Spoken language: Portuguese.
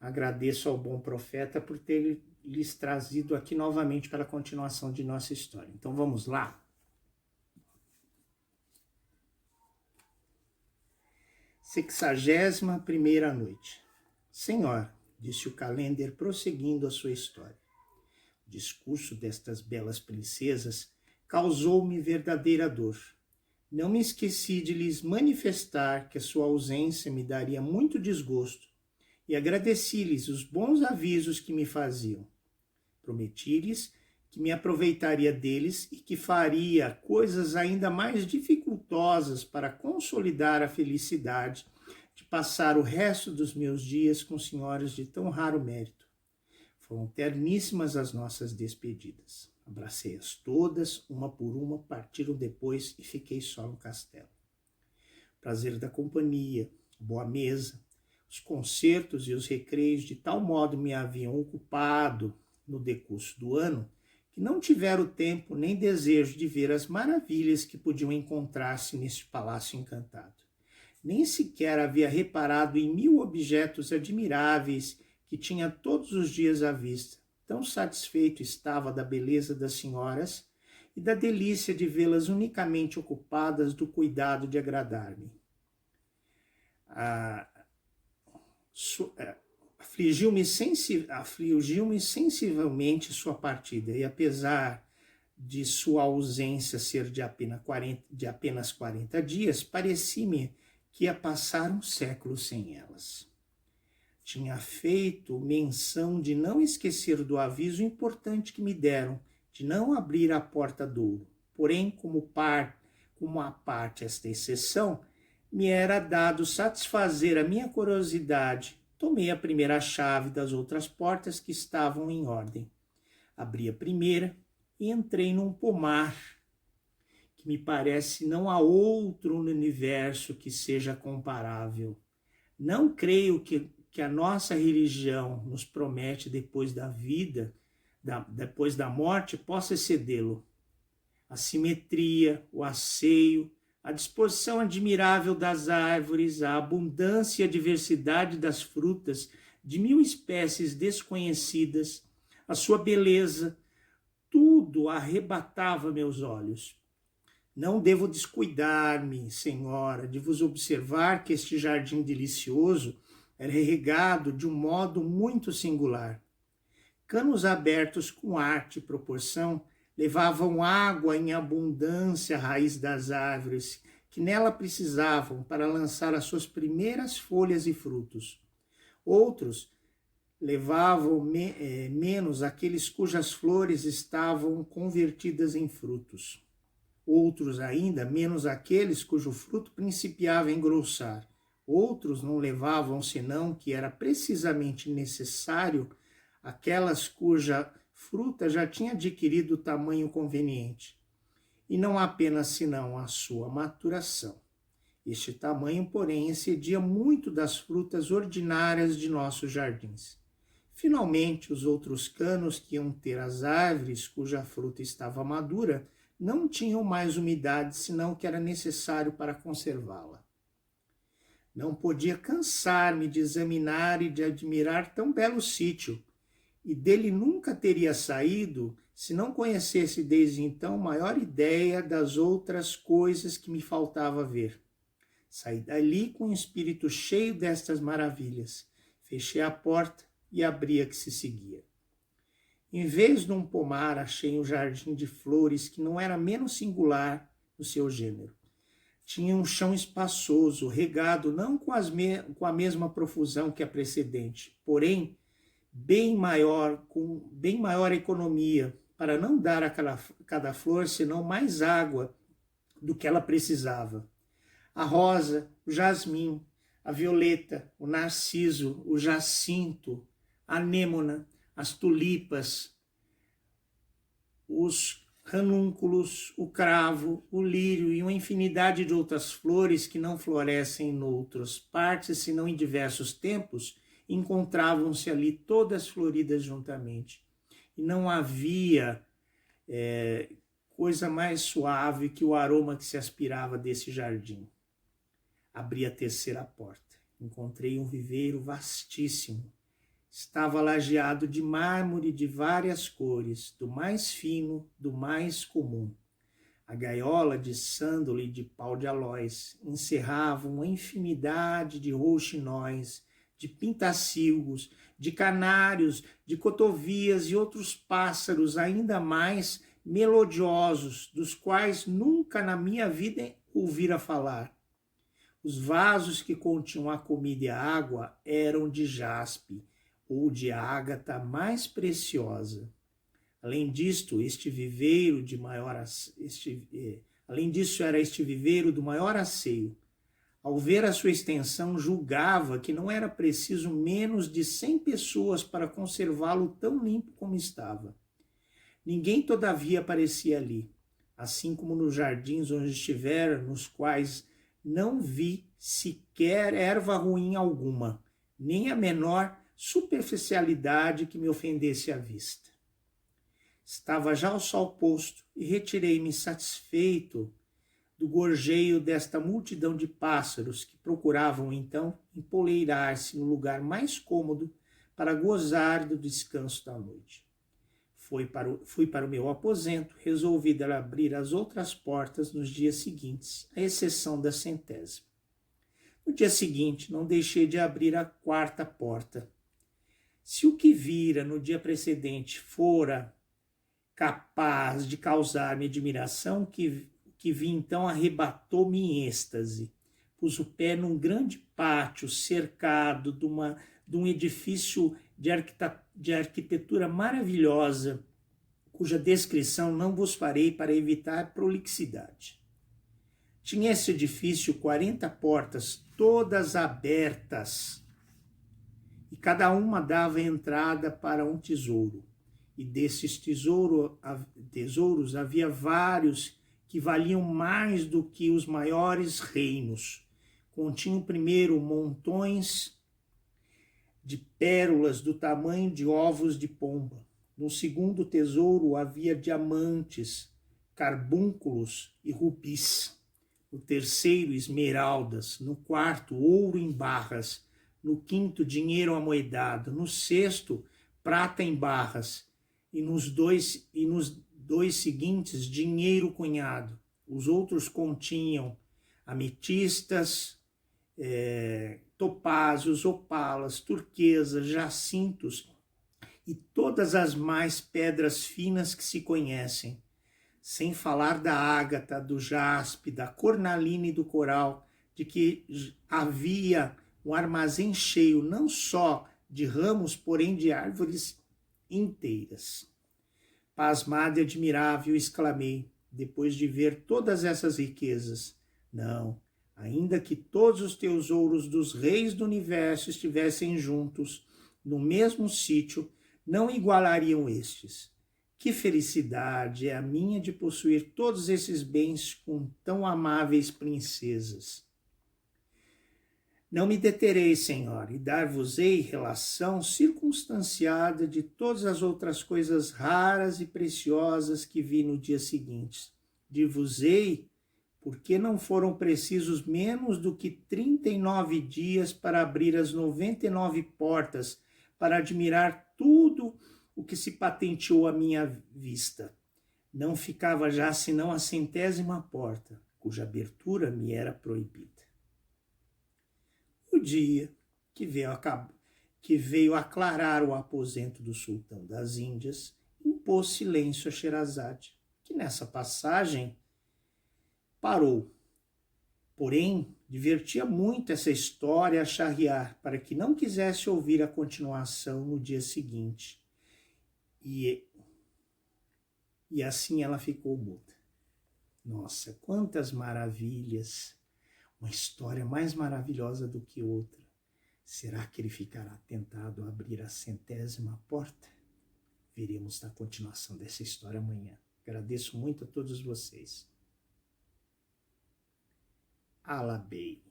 agradeço ao bom profeta por ter lhes trazido aqui novamente para a continuação de nossa história. Então vamos lá? 61ª noite. Senhor, disse o Calender, prosseguindo a sua história. O discurso destas belas princesas causou-me verdadeira dor. Não me esqueci de lhes manifestar que a sua ausência me daria muito desgosto e agradeci-lhes os bons avisos que me faziam. Prometi-lhes que me aproveitaria deles e que faria coisas ainda mais dificultosas para consolidar a felicidade de passar o resto dos meus dias com senhoras de tão raro mérito. Foram terníssimas as nossas despedidas. Abracei-as todas, uma por uma, partiram depois e fiquei só no castelo. O prazer da companhia, boa mesa, os concertos e os recreios de tal modo me haviam ocupado no decurso do ano, que não tiveram tempo nem desejo de ver as maravilhas que podiam encontrar-se neste palácio encantado. Nem sequer havia reparado em 1000 objetos admiráveis que tinha todos os dias à vista. Tão satisfeito estava da beleza das senhoras e da delícia de vê-las unicamente ocupadas do cuidado de agradar-me. Afligiu-me sensivelmente sua partida, e apesar de sua ausência ser de apenas 40 dias, parecia-me que ia passar um século sem elas. Tinha feito menção de não esquecer do aviso importante que me deram, de não abrir a porta do ouro. Porém, como a parte esta exceção, me era dado satisfazer a minha curiosidade. Tomei a primeira chave das outras portas que estavam em ordem. Abri a primeira e entrei num pomar, que me parece não há outro no universo que seja comparável. Não creio que a nossa religião nos promete depois da vida, depois da morte, possa excedê-lo. A simetria, o asseio, a disposição admirável das árvores, a abundância e a diversidade das frutas de 1000 espécies desconhecidas, a sua beleza, tudo arrebatava meus olhos. Não devo descuidar-me, senhora, de vos observar que este jardim delicioso era regado de um modo muito singular. Canos abertos com arte e proporção levavam água em abundância à raiz das árvores, que nela precisavam para lançar as suas primeiras folhas e frutos. Outros levavam menos aqueles cujas flores estavam convertidas em frutos. Outros ainda menos aqueles cujo fruto principiava a engrossar. Outros não levavam senão que era precisamente necessário aquelas cuja fruta já tinha adquirido o tamanho conveniente, e não apenas senão a sua maturação. Este tamanho, porém, excedia muito das frutas ordinárias de nossos jardins. Finalmente, os outros canos que iam ter as árvores cuja fruta estava madura não tinham mais umidade senão o que era necessário para conservá-la. Não podia cansar-me de examinar e de admirar tão belo sítio, e dele nunca teria saído se não conhecesse desde então maior ideia das outras coisas que me faltava ver. Saí dali com o espírito cheio destas maravilhas, fechei a porta e abri a que se seguia. Em vez de um pomar, achei um jardim de flores que não era menos singular no seu gênero. Tinha um chão espaçoso, regado não com a mesma profusão que a precedente, porém com bem maior economia, para não dar a cada flor senão mais água do que ela precisava. A rosa, o jasmim, a violeta, o narciso, o jacinto, a anêmona, as tulipas, os ranúnculos, o cravo, o lírio e uma infinidade de outras flores que não florescem em outras partes, senão em diversos tempos, encontravam-se ali todas floridas juntamente. E não havia coisa mais suave que o aroma que se aspirava desse jardim. Abri a terceira porta. Encontrei um viveiro vastíssimo, Estava lajeado de mármore de várias cores, do mais fino, do mais comum. A gaiola de sândalo e de pau de aloés encerrava uma infinidade de rouxinóis, de pintacilgos, de canários, de cotovias e outros pássaros ainda mais melodiosos, dos quais nunca na minha vida ouvira falar. Os vasos que continham a comida e a água eram de jaspe ou de ágata mais preciosa. Além disto, era este viveiro do maior asseio. Ao ver a sua extensão, julgava que não era preciso menos de 100 pessoas para conservá-lo tão limpo como estava. Ninguém, todavia, aparecia ali, assim como nos jardins onde estivera, nos quais não vi sequer erva ruim alguma, nem a menor superficialidade que me ofendesse a vista. Estava já o sol posto e retirei-me satisfeito do gorjeio desta multidão de pássaros que procuravam então empoleirar-se no lugar mais cômodo para gozar do descanso da noite. Fui para o meu aposento, resolvido a abrir as outras portas nos dias seguintes, à exceção da 100ª. No dia seguinte, não deixei de abrir a 4ª porta. Se o que vira no dia precedente fora capaz de causar-me admiração, que vi então arrebatou-me em êxtase. Pus o pé num grande pátio cercado de um edifício de arquitetura maravilhosa, cuja descrição não vos farei para evitar prolixidade. Tinha esse edifício 40 portas, todas abertas, e cada uma dava entrada para um tesouro. E desses tesouros havia vários que valiam mais do que os maiores reinos. Continham primeiro montões de pérolas do tamanho de ovos de pomba. No segundo tesouro havia diamantes, carbúnculos e rubis. No terceiro, esmeraldas. No quarto, ouro em barras. No quinto, dinheiro amoedado. No sexto, prata em barras. E nos dois seguintes, dinheiro cunhado. Os outros continham ametistas, topázios, opalas, turquesas, jacintos e todas as mais pedras finas que se conhecem, sem falar da ágata, do jaspe, da cornalina e do coral, de que havia um armazém cheio não só de ramos, porém de árvores inteiras. Pasmado e admirável, exclamei, depois de ver todas essas riquezas: não, ainda que todos os tesouros dos reis do universo estivessem juntos no mesmo sítio, não igualariam estes. Que felicidade é a minha de possuir todos esses bens com tão amáveis princesas. Não me deterei, Senhor, e dar-vos-ei relação circunstanciada de todas as outras coisas raras e preciosas que vi no dia seguinte. Dir-vos-ei, porque não foram precisos menos do que 39 dias para abrir as 99 portas, para admirar tudo o que se patenteou à minha vista. Não ficava já senão a 100ª porta, cuja abertura me era proibida. O dia que veio aclarar o aposento do sultão das Índias impôs silêncio a Sherazade, que nessa passagem parou. Porém, divertia muito essa história a Shahriar, para que não quisesse ouvir a continuação no dia seguinte. E assim ela ficou muda. Nossa, quantas maravilhas! Uma história mais maravilhosa do que outra. Será que ele ficará tentado a abrir a 100ª porta? Veremos na continuação dessa história amanhã. Agradeço muito a todos vocês. Alabei.